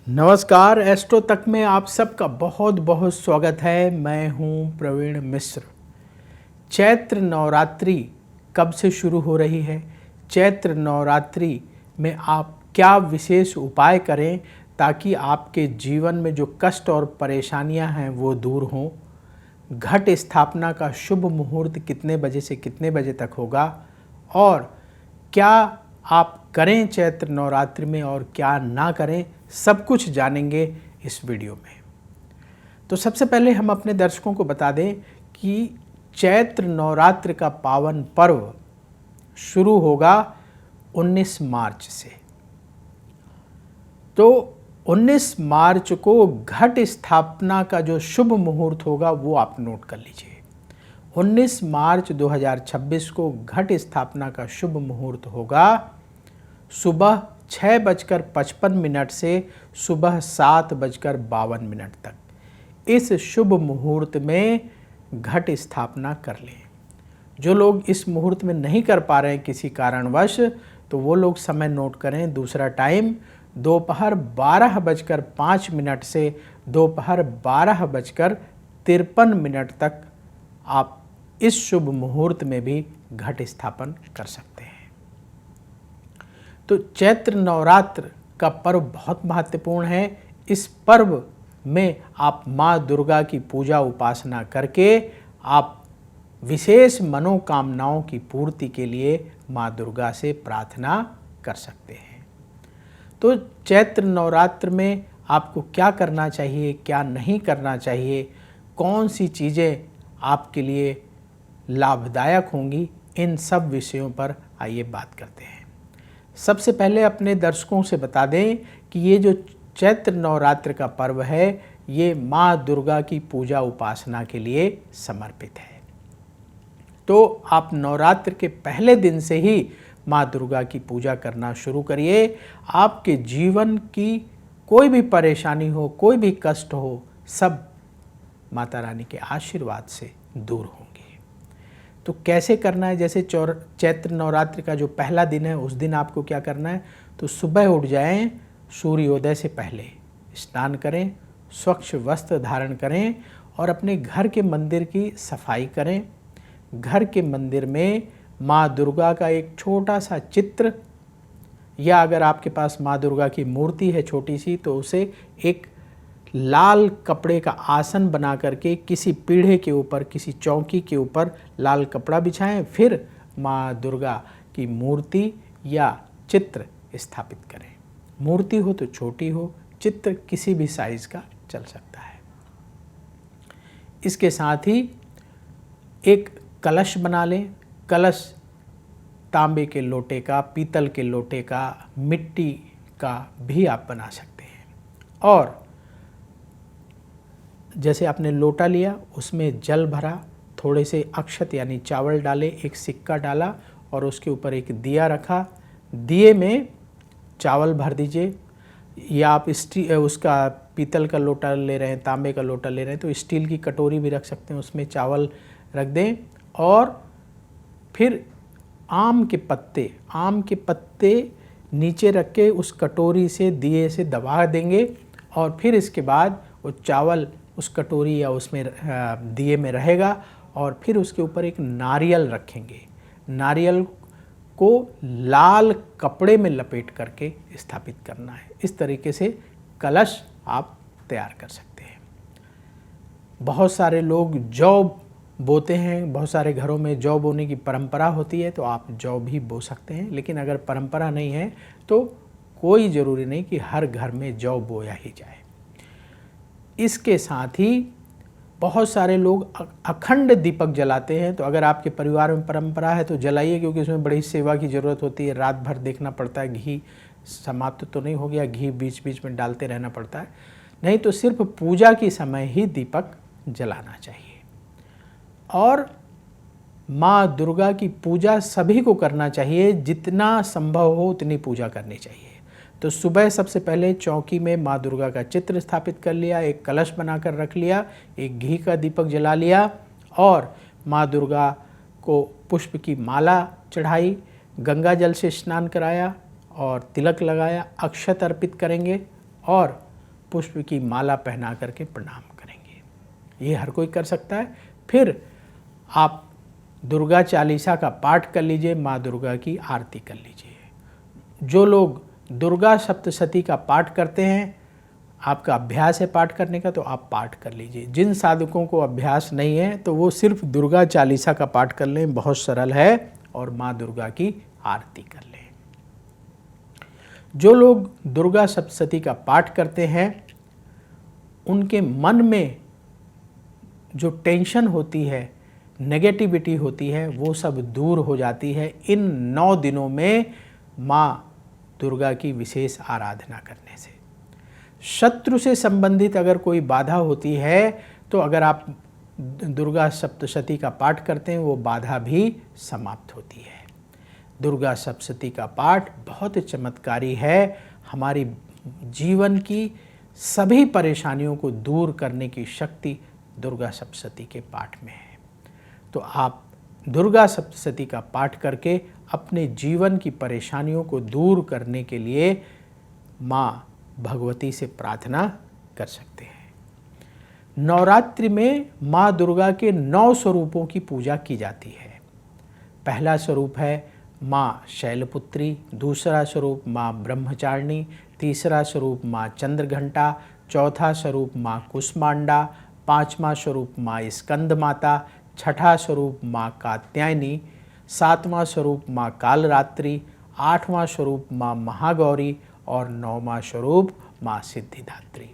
नमस्कार, एस्ट्रो तक में आप सबका बहुत बहुत स्वागत है। मैं हूं प्रवीण मिश्र। चैत्र नवरात्रि कब से शुरू हो रही है? चैत्र नवरात्रि में आप क्या विशेष उपाय करें ताकि आपके जीवन में जो कष्ट और परेशानियां हैं वो दूर हों? घट स्थापना का शुभ मुहूर्त कितने बजे से कितने बजे तक होगा और क्या आप करें चैत्र नवरात्रि में और क्या ना करें, सब कुछ जानेंगे इस वीडियो में। तो सबसे पहले हम अपने दर्शकों को बता दें कि चैत्र नवरात्रि का पावन पर्व शुरू होगा 19 मार्च से। तो 19 मार्च को घट स्थापना का जो शुभ मुहूर्त होगा वो आप नोट कर लीजिए। 19 मार्च 2026 को घट स्थापना का शुभ मुहूर्त होगा सुबह 6:55 से सुबह 7:52 तक। इस शुभ मुहूर्त में घट स्थापना कर लें। जो लोग इस मुहूर्त में नहीं कर पा रहे हैं किसी कारणवश, तो वो लोग समय नोट करें। दूसरा टाइम दोपहर 12:05 से दोपहर 12:53 तक आप इस शुभ मुहूर्त में भी घट स्थापन कर सकते हैं। तो चैत्र नवरात्र का पर्व बहुत महत्वपूर्ण है। इस पर्व में आप माँ दुर्गा की पूजा उपासना करके आप विशेष मनोकामनाओं की पूर्ति के लिए माँ दुर्गा से प्रार्थना कर सकते हैं। तो चैत्र नवरात्र में आपको क्या करना चाहिए, क्या नहीं करना चाहिए, कौन सी चीज़ें आपके लिए लाभदायक होंगी, इन सब विषयों पर आइए बात करते हैं। सबसे पहले अपने दर्शकों से बता दें कि ये जो चैत्र नवरात्र का पर्व है ये माँ दुर्गा की पूजा उपासना के लिए समर्पित है। तो आप नवरात्र के पहले दिन से ही माँ दुर्गा की पूजा करना शुरू करिए। आपके जीवन की कोई भी परेशानी हो, कोई भी कष्ट हो, सब माता रानी के आशीर्वाद से दूर होंगे। तो कैसे करना है? जैसे चैत्र नवरात्र का जो पहला दिन है उस दिन आपको क्या करना है, तो सुबह उठ जाएं, सूर्योदय से पहले स्नान करें, स्वच्छ वस्त्र धारण करें और अपने घर के मंदिर की सफाई करें। घर के मंदिर में माँ दुर्गा का एक छोटा सा चित्र, या अगर आपके पास माँ दुर्गा की मूर्ति है छोटी सी, तो उसे एक लाल कपड़े का आसन बना करके किसी पीढ़े के ऊपर, किसी चौकी के ऊपर लाल कपड़ा बिछाएं। फिर माँ दुर्गा की मूर्ति या चित्र स्थापित करें। मूर्ति हो तो छोटी हो, चित्र किसी भी साइज का चल सकता है। इसके साथ ही एक कलश बना लें। कलश तांबे के लोटे का, पीतल के लोटे का, मिट्टी का भी आप बना सकते हैं। और जैसे आपने लोटा लिया, उसमें जल भरा, थोड़े से अक्षत यानी चावल डाले, एक सिक्का डाला और उसके ऊपर एक दिया रखा। दिए में चावल भर दीजिए, या आप उसका पीतल का लोटा ले रहे हैं, तांबे का लोटा ले रहे हैं तो स्टील की कटोरी भी रख सकते हैं, उसमें चावल रख दें। और फिर आम के पत्ते नीचे रख के उस कटोरी से दिए से दबा देंगे और फिर इसके बाद वो चावल उस कटोरी या उसमें दिए में रहेगा और फिर उसके ऊपर एक नारियल रखेंगे। नारियल को लाल कपड़े में लपेट करके स्थापित करना है। इस तरीके से कलश आप तैयार कर सकते हैं। बहुत सारे लोग जौ बोते हैं, बहुत सारे घरों में जौ बोने की परंपरा होती है, तो आप जौ भी बो सकते हैं। लेकिन अगर परंपरा नहीं है तो कोई ज़रूरी नहीं कि हर घर में जौ बोया ही जाए। इसके साथ ही बहुत सारे लोग अखंड दीपक जलाते हैं। तो अगर आपके परिवार में परंपरा है तो जलाइए, क्योंकि उसमें बड़ी सेवा की ज़रूरत होती है। रात भर देखना पड़ता है, घी समाप्त तो नहीं हो गया, घी बीच बीच में डालते रहना पड़ता है। नहीं तो सिर्फ पूजा के समय ही दीपक जलाना चाहिए। और माँ दुर्गा की पूजा सभी को करना चाहिए, जितना संभव हो उतनी पूजा करनी चाहिए। तो सुबह सबसे पहले चौकी में माँ दुर्गा का चित्र स्थापित कर लिया, एक कलश बनाकर रख लिया, एक घी का दीपक जला लिया और माँ दुर्गा को पुष्प की माला चढ़ाई, गंगा जल से स्नान कराया और तिलक लगाया, अक्षत अर्पित करेंगे और पुष्प की माला पहना करके प्रणाम करेंगे। ये हर कोई कर सकता है। फिर आप दुर्गा चालीसा का पाठ कर लीजिए, माँ दुर्गा की आरती कर लीजिए। जो लोग दुर्गा सप्तशती का पाठ करते हैं, आपका अभ्यास है पाठ करने का, तो आप पाठ कर लीजिए। जिन साधकों को अभ्यास नहीं है तो वो सिर्फ दुर्गा चालीसा का पाठ कर लें, बहुत सरल है, और माँ दुर्गा की आरती कर लें। जो लोग दुर्गा सप्तशती का पाठ करते हैं, उनके मन में जो टेंशन होती है, नेगेटिविटी होती है, वो सब दूर हो जाती है इन 9 दिनों में माँ दुर्गा की विशेष आराधना करने से। शत्रु से संबंधित अगर कोई बाधा होती है तो अगर आप दुर्गा सप्तशती का पाठ करते हैं, वो बाधा भी समाप्त होती है। दुर्गा सप्तशती का पाठ बहुत चमत्कारी है, हमारी जीवन की सभी परेशानियों को दूर करने की शक्ति दुर्गा सप्तशती के पाठ में है। तो आप दुर्गा सप्तशती का पाठ करके अपने जीवन की परेशानियों को दूर करने के लिए माँ भगवती से प्रार्थना कर सकते हैं। नवरात्रि में माँ दुर्गा के 9 स्वरूपों की पूजा की जाती है। पहला स्वरूप है माँ शैलपुत्री, दूसरा स्वरूप माँ ब्रह्मचारिणी, तीसरा स्वरूप माँ चंद्रघंटा, चौथा स्वरूप माँ कुष्मांडा, पांचवा स्वरूप माँ स्कंद माता, छठा स्वरूप माँ कात्यायनी, सातवां स्वरूप माँ कालरात्रि, आठवां स्वरूप माँ महागौरी और 9वां स्वरूप माँ सिद्धिदात्री।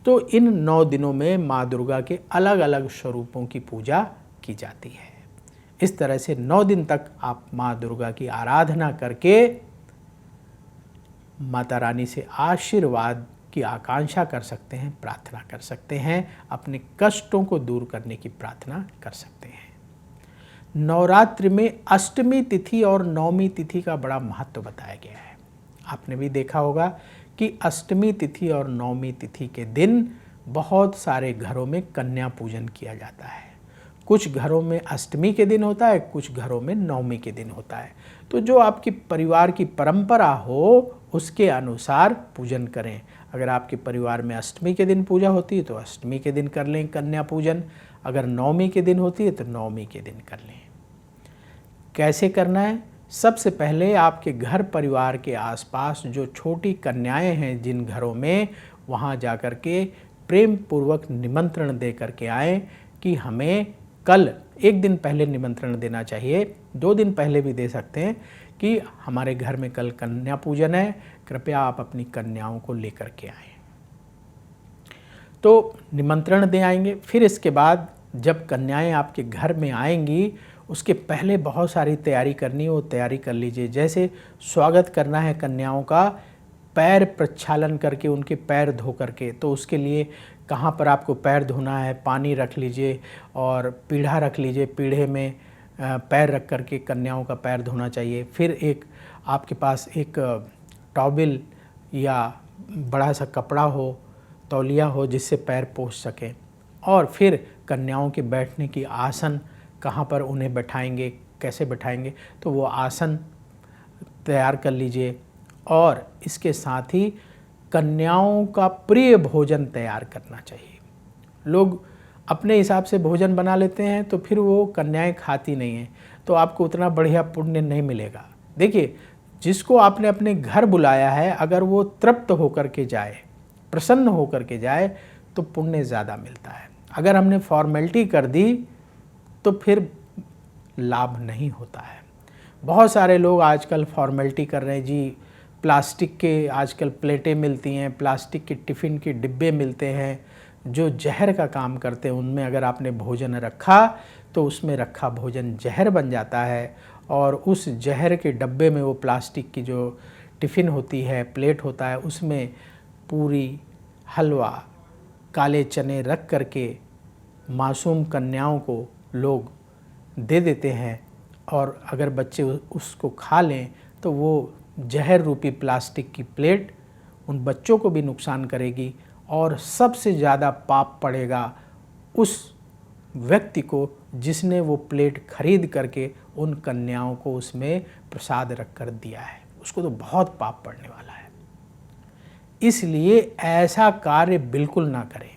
तो इन 9 दिनों में माँ दुर्गा के अलग अलग स्वरूपों की पूजा की जाती है। इस तरह से 9 दिन तक आप माँ दुर्गा की आराधना करके माता रानी से आशीर्वाद की आकांक्षा कर सकते हैं, प्रार्थना कर सकते हैं, अपने कष्टों को दूर करने की प्रार्थना कर सकते हैं। नवरात्रि में अष्टमी तिथि और नवमी तिथि का बड़ा महत्व बताया गया है। आपने भी देखा होगा कि अष्टमी तिथि और नवमी तिथि के दिन बहुत सारे घरों में कन्या पूजन किया जाता है। कुछ घरों में अष्टमी के दिन होता है, कुछ घरों में नवमी के दिन होता है। तो जो आपकी परिवार की परंपरा हो उसके अनुसार पूजन करें। अगर आपके परिवार में अष्टमी के दिन पूजा होती है तो अष्टमी के दिन कर लें कन्या पूजन, अगर नवमी के दिन होती है तो नवमी के दिन कर लें। कैसे करना है? सबसे पहले आपके घर परिवार के आसपास जो छोटी कन्याएं हैं जिन घरों में, वहाँ जा कर के प्रेम पूर्वक निमंत्रण दे करके आएँ कि हमें कल, एक दिन पहले निमंत्रण देना चाहिए, 2 दिन पहले भी दे सकते हैं कि हमारे घर में कल कन्या पूजन है, कृपया आप अपनी कन्याओं को लेकर के आएँ। तो निमंत्रण दे आएंगे। फिर इसके बाद जब कन्याएं आपके घर में आएंगी, उसके पहले बहुत सारी तैयारी करनी है, वो तैयारी कर लीजिए। जैसे स्वागत करना है कन्याओं का, पैर प्रक्षालन करके उनके पैर धो करके, तो उसके लिए कहाँ पर आपको पैर धोना है, पानी रख लीजिए और पीढ़ा रख लीजिए, पीढ़े में पैर रख करके कन्याओं का पैर धोना चाहिए। फिर एक आपके पास एक टॉवल या बड़ा सा कपड़ा हो, तौलिया हो जिससे पैर पोंछ सकें, और फिर कन्याओं के बैठने की आसन, कहाँ पर उन्हें बैठाएंगे, कैसे बैठाएंगे, तो वो आसन तैयार कर लीजिए। और इसके साथ ही कन्याओं का प्रिय भोजन तैयार करना चाहिए। लोग अपने हिसाब से भोजन बना लेते हैं तो फिर वो कन्याएं खाती नहीं हैं, तो आपको उतना बढ़िया पुण्य नहीं मिलेगा। देखिए, जिसको आपने अपने घर बुलाया है, अगर वो तृप्त होकर के जाए, प्रसन्न होकर के जाए, तो पुण्य ज़्यादा मिलता है। अगर हमने फॉर्मेलिटी कर दी तो फिर लाभ नहीं होता है। बहुत सारे लोग आजकल फॉर्मेलिटी कर रहे हैं जी, प्लास्टिक के आजकल प्लेटें मिलती हैं, प्लास्टिक के टिफ़िन के डिब्बे मिलते हैं जो जहर का काम करते हैं। उनमें अगर आपने भोजन रखा तो उसमें रखा भोजन जहर बन जाता है, और उस जहर के डब्बे में वो प्लास्टिक की जो टिफ़िन होती है, प्लेट होता है, उसमें पूरी, हलवा, काले चने रख करके मासूम कन्याओं को लोग दे देते हैं, और अगर बच्चे उसको खा लें तो वो जहर रूपी प्लास्टिक की प्लेट उन बच्चों को भी नुकसान करेगी, और सबसे ज़्यादा पाप पड़ेगा उस व्यक्ति को जिसने वो प्लेट खरीद करके उन कन्याओं को उसमें प्रसाद रख कर दिया है। उसको तो बहुत पाप पड़ने वाला है। इसलिए ऐसा कार्य बिल्कुल ना करें।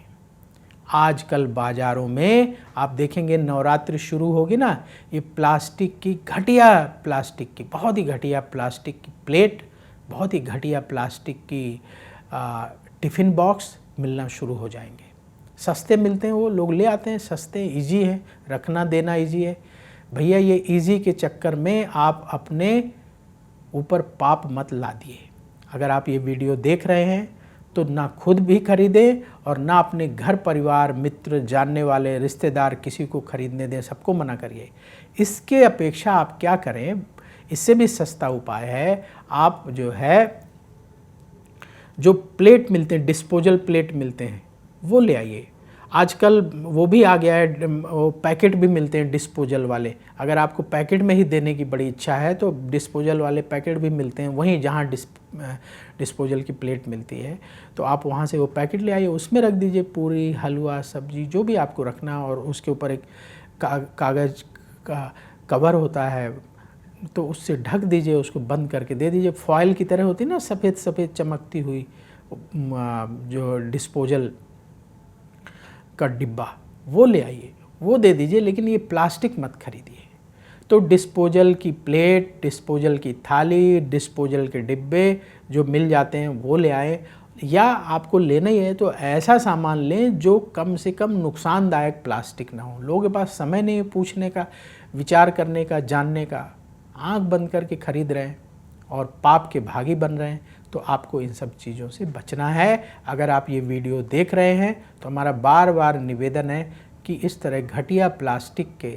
आजकल बाज़ारों में आप देखेंगे नवरात्रि शुरू होगी ना, ये प्लास्टिक की घटिया प्लास्टिक की बहुत ही घटिया प्लास्टिक की प्लेट, बहुत ही घटिया प्लास्टिक की टिफ़िन बॉक्स मिलना शुरू हो जाएंगे। सस्ते मिलते हैं, वो लोग ले आते हैं, सस्ते, इजी है, रखना देना इजी है। भैया ये इजी के चक्कर में आप अपने ऊपर पाप मत ला दिए। अगर आप ये वीडियो देख रहे हैं तो ना खुद भी खरीदें और ना अपने घर परिवार, मित्र, जानने वाले, रिश्तेदार किसी को खरीदने दें, सबको मना करिए। इसके अपेक्षा आप क्या करें, इससे भी सस्ता उपाय है, आप जो है जो प्लेट मिलते हैं, डिस्पोजल प्लेट मिलते हैं, वो ले आइए। आजकल वो भी आ गया है, वो पैकेट भी मिलते हैं डिस्पोजल वाले। अगर आपको पैकेट में ही देने की बड़ी इच्छा है तो डिस्पोजल वाले पैकेट भी मिलते हैं, वहीं जहाँ डिस्पोजल की प्लेट मिलती है तो आप वहाँ से वो पैकेट ले आइए, उसमें रख दीजिए पूरी, हलवा, सब्जी, जो भी आपको रखना, और उसके ऊपर एक कागज़ का कवर होता है तो उससे ढक दीजिए, उसको बंद करके दे दीजिए। फॉयल की तरह होती है ना, सफ़ेद सफ़ेद चमकती हुई जो डिस्पोजल का डिब्बा, वो ले आइए, वो दे दीजिए, लेकिन ये प्लास्टिक मत खरीदिए। तो डिस्पोजल की प्लेट, डिस्पोजल की थाली, डिस्पोजल के डिब्बे जो मिल जाते हैं वो ले आए, या आपको लेना ही है तो ऐसा सामान लें जो कम से कम नुकसानदायक प्लास्टिक ना हो। लोगों के पास समय नहीं है पूछने का, विचार करने का, जानने का, आंख बंद करके खरीद रहे हैं और पाप के भागी बन रहे हैं। तो आपको इन सब चीज़ों से बचना है। अगर आप ये वीडियो देख रहे हैं तो हमारा बार बार निवेदन है कि इस तरह घटिया प्लास्टिक के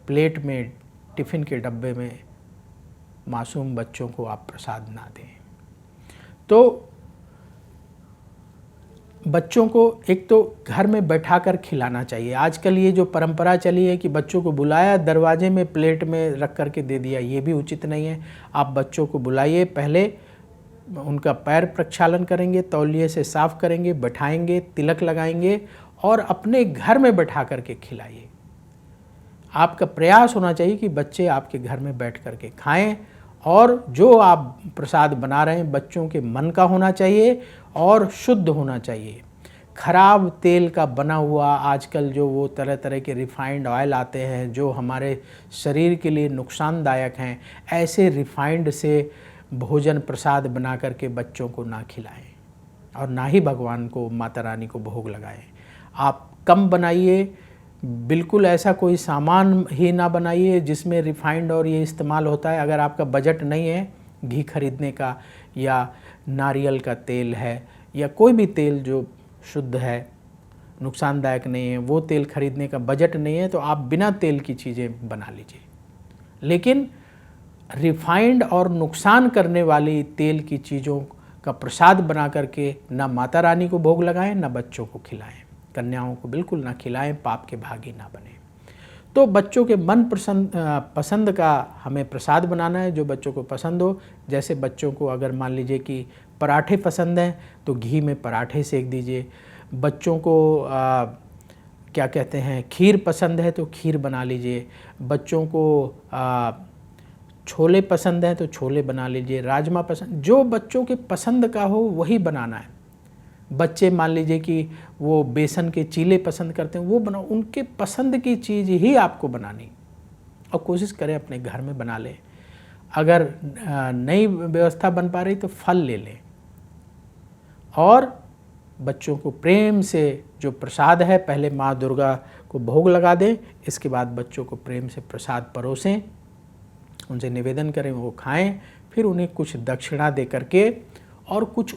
प्लेट में, टिफ़िन के डब्बे में मासूम बच्चों को आप प्रसाद ना दें। तो बच्चों को एक तो घर में बैठा कर खिलाना चाहिए। आजकल ये जो परंपरा चली है कि बच्चों को बुलाया, दरवाजे में प्लेट में रख कर के दे दिया, ये भी उचित नहीं है। आप बच्चों को बुलाइए, पहले उनका पैर प्रक्षालन करेंगे, तौलिए से साफ़ करेंगे, बैठाएंगे, तिलक लगाएंगे और अपने घर में बैठा कर के खिलाइए। आपका प्रयास होना चाहिए कि बच्चे आपके घर में बैठ कर के खाएँ, और जो आप प्रसाद बना रहे हैं बच्चों के मन का होना चाहिए और शुद्ध होना चाहिए। खराब तेल का बना हुआ आजकल जो वो तरह तरह के रिफाइंड ऑयल आते हैं जो हमारे शरीर के लिए नुकसानदायक हैं, ऐसे रिफाइंड से भोजन प्रसाद बना करके बच्चों को ना खिलाएं और ना ही भगवान को, माता रानी को भोग लगाएं। आप कम बनाइए, बिल्कुल ऐसा कोई सामान ही ना बनाइए जिसमें रिफाइंड और ये इस्तेमाल होता है। अगर आपका बजट नहीं है घी खरीदने का, या नारियल का तेल है, या कोई भी तेल जो शुद्ध है, नुकसानदायक नहीं है, वो तेल खरीदने का बजट नहीं है तो आप बिना तेल की चीज़ें बना लीजिए। लेकिन रिफाइंड और नुकसान करने वाली तेल की चीज़ों का प्रसाद बना करके ना माता रानी को भोग लगाएं, ना बच्चों को खिलाएं, कन्याओं को बिल्कुल ना खिलाएं, पाप के भागी ना बने। तो बच्चों के मन पसंद का हमें प्रसाद बनाना है, जो बच्चों को पसंद हो। जैसे बच्चों को अगर मान लीजिए कि पराठे पसंद हैं तो घी में पराठे सेक दीजिए। बच्चों को क्या कहते हैं, खीर पसंद है तो खीर बना लीजिए। बच्चों को छोले पसंद हैं तो छोले बना लीजिए। राजमा पसंद, जो बच्चों के पसंद का हो वही बनाना है। बच्चे मान लीजिए कि वो बेसन के चीले पसंद करते हैं, वो बनाओ, उनके पसंद की चीज़ ही आपको बनानी, और कोशिश करें अपने घर में बना लें। अगर नई व्यवस्था बन पा रही तो फल ले लें, और बच्चों को प्रेम से जो प्रसाद है पहले माँ दुर्गा को भोग लगा दें, इसके बाद बच्चों को प्रेम से प्रसाद परोसें, उनसे निवेदन करें वो खाएं, फिर उन्हें कुछ दक्षिणा दे करके और कुछ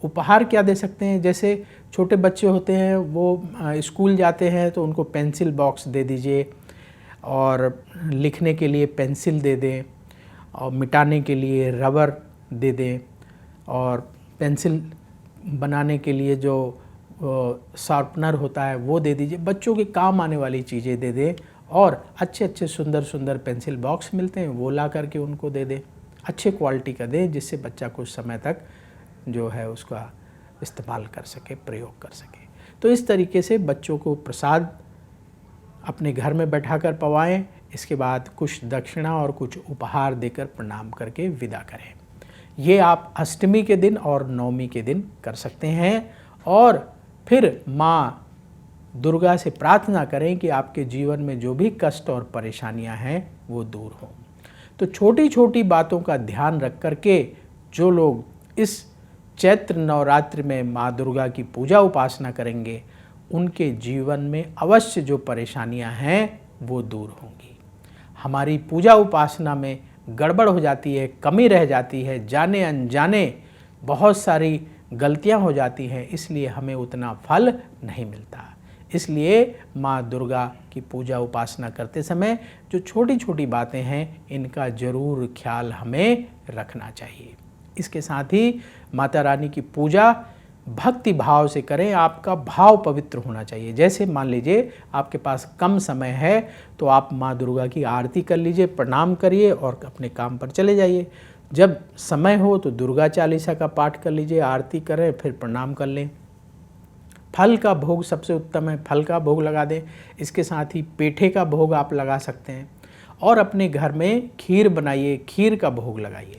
उपहार क्या दे सकते हैं। जैसे छोटे बच्चे होते हैं वो स्कूल जाते हैं तो उनको पेंसिल बॉक्स दे दीजिए, और लिखने के लिए पेंसिल दे दें, और मिटाने के लिए रबर दे दें, और पेंसिल बनाने के लिए जो शार्पनर होता है वो दे दीजिए। बच्चों के काम आने वाली चीज़ें दे दें, और अच्छे अच्छे सुंदर सुंदर पेंसिल बॉक्स मिलते हैं वो ला करके उनको दे दें, अच्छे क्वालिटी का दें, जिससे बच्चा कुछ समय तक जो है उसका इस्तेमाल कर सके, प्रयोग कर सके। तो इस तरीके से बच्चों को प्रसाद अपने घर में बैठा कर पवाएं, इसके बाद कुछ दक्षिणा और कुछ उपहार देकर प्रणाम करके विदा करें। ये आप अष्टमी के दिन और नवमी के दिन कर सकते हैं। और फिर माँ दुर्गा से प्रार्थना करें कि आपके जीवन में जो भी कष्ट और परेशानियां हैं वो दूर हों। तो छोटी छोटी बातों का ध्यान रख करके जो लोग इस चैत्र नवरात्रि में माँ दुर्गा की पूजा उपासना करेंगे, उनके जीवन में अवश्य जो परेशानियां हैं वो दूर होंगी। हमारी पूजा उपासना में गड़बड़ हो जाती है, कमी रह जाती है, जाने अनजाने बहुत सारी गलतियां हो जाती हैं, इसलिए हमें उतना फल नहीं मिलता। इसलिए माँ दुर्गा की पूजा उपासना करते समय जो छोटी छोटी बातें हैं, इनका जरूर ख्याल हमें रखना चाहिए। इसके साथ ही माता रानी की पूजा भक्ति भाव से करें। आपका भाव पवित्र होना चाहिए। जैसे मान लीजिए आपके पास कम समय है तो आप माँ दुर्गा की आरती कर लीजिए, प्रणाम करिए और अपने काम पर चले जाइए। जब समय हो तो दुर्गा चालीसा का पाठ कर लीजिए, आरती करें, फिर प्रणाम कर लें। फल का भोग सबसे उत्तम है, फल का भोग लगा दें। इसके साथ ही पेठे का भोग आप लगा सकते हैं और अपने घर में खीर बनाइए, खीर का भोग लगाइए।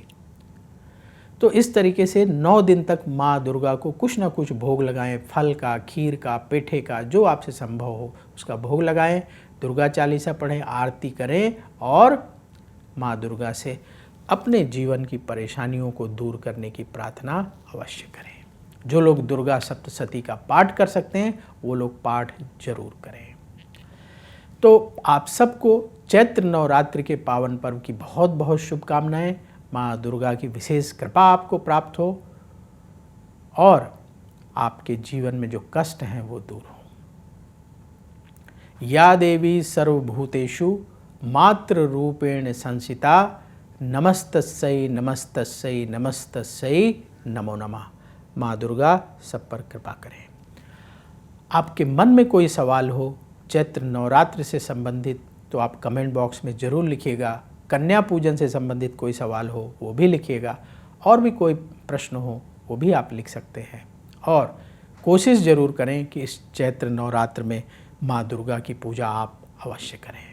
तो इस तरीके से 9 दिन तक माँ दुर्गा को कुछ ना कुछ भोग लगाएं, फल का, खीर का, पेठे का, जो आपसे संभव हो उसका भोग लगाएं। दुर्गा चालीसा पढ़ें, आरती करें और माँ दुर्गा से अपने जीवन की परेशानियों को दूर करने की प्रार्थना अवश्य करें। जो लोग दुर्गा सप्तशती का पाठ कर सकते हैं वो लोग पाठ जरूर करें। तो आप सबको चैत्र नवरात्रि के पावन पर्व की बहुत बहुत शुभकामनाएं। माँ दुर्गा की विशेष कृपा आपको प्राप्त हो और आपके जीवन में जो कष्ट हैं वो दूर हो। या देवी सर्वभूतेषु मातृ रूपेण संसिता, नमस्तस्यै नमस्तस्यै नमस्तस्यै नमो नमः। माँ दुर्गा सब पर कृपा करें। आपके मन में कोई सवाल हो चैत्र नवरात्रि से संबंधित तो आप कमेंट बॉक्स में ज़रूर लिखिएगा। कन्या पूजन से संबंधित कोई सवाल हो वो भी लिखिएगा, और भी कोई प्रश्न हो वो भी आप लिख सकते हैं। और कोशिश ज़रूर करें कि इस चैत्र नवरात्र में माँ दुर्गा की पूजा आप अवश्य करें।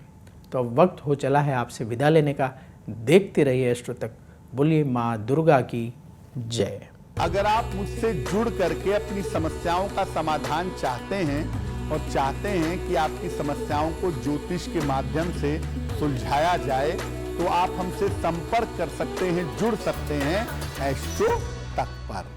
तो अब वक्त हो चला है आपसे विदा लेने का। देखते रहिए एस्ट्रो तक। बोलिए माँ दुर्गा की जय। अगर आप मुझसे जुड़ करके अपनी समस्याओं का समाधान चाहते हैं और चाहते हैं कि आपकी समस्याओं को ज्योतिष के माध्यम से सुलझाया जाए, तो आप हमसे संपर्क कर सकते हैं, जुड़ सकते हैं एस्ट्रो तक पर।